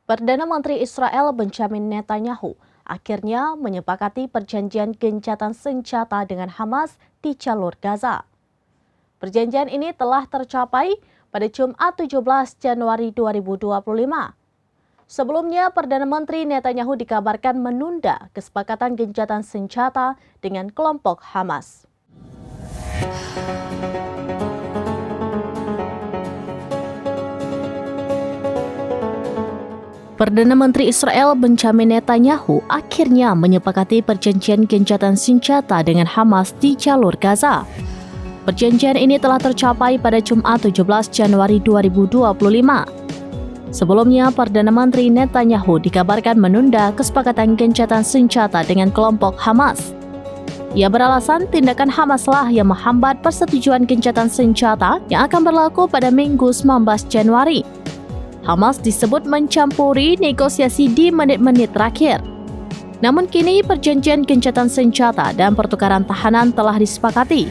Perdana Menteri Israel Benjamin Netanyahu akhirnya menyepakati perjanjian gencatan senjata dengan Hamas di jalur Gaza. Perjanjian ini telah tercapai pada Jumat 17 Januari 2025. Sebelumnya, Perdana Menteri Netanyahu dikabarkan menunda kesepakatan gencatan senjata dengan kelompok Hamas. Perdana Menteri Israel Benjamin Netanyahu akhirnya menyepakati perjanjian gencatan senjata dengan Hamas di jalur Gaza. Perjanjian ini telah tercapai pada Jumat 17 Januari 2025. Sebelumnya, Perdana Menteri Netanyahu dikabarkan menunda kesepakatan gencatan senjata dengan kelompok Hamas. Ia beralasan tindakan Hamaslah yang menghambat persetujuan gencatan senjata yang akan berlaku pada Minggu 19 Januari. Hamas disebut mencampuri negosiasi di menit-menit terakhir. Namun kini perjanjian gencatan senjata dan pertukaran tahanan telah disepakati.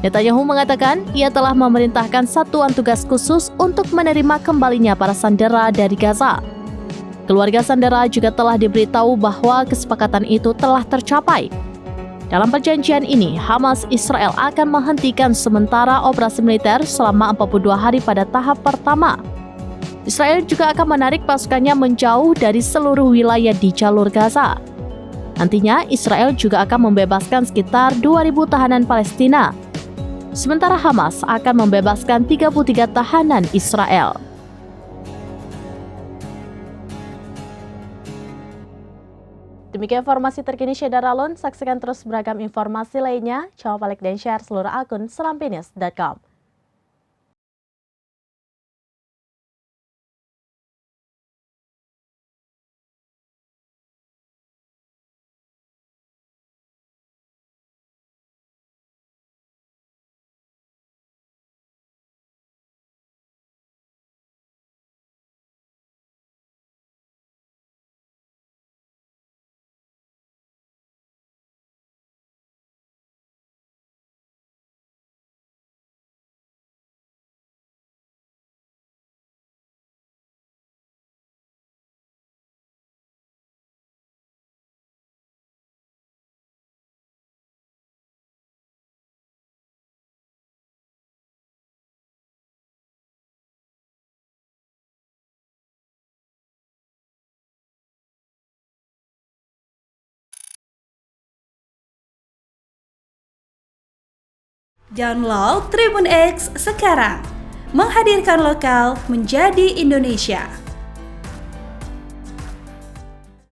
Netanyahu mengatakan ia telah memerintahkan satuan tugas khusus untuk menerima kembalinya para sandera dari Gaza. Keluarga sandera juga telah diberitahu bahwa kesepakatan itu telah tercapai. Dalam perjanjian ini, Hamas Israel akan menghentikan sementara operasi militer selama 42 hari pada tahap pertama. Israel juga akan menarik pasukannya menjauh dari seluruh wilayah di jalur Gaza. Nantinya, Israel juga akan membebaskan sekitar 2.000 tahanan Palestina. Sementara Hamas akan membebaskan 33 tahanan Israel. Demikian informasi terkini Syedar Alun. Saksikan terus beragam informasi lainnya. Coba like dan share seluruh akun serampinews.com. Download Tribun X sekarang, menghadirkan lokal menjadi Indonesia.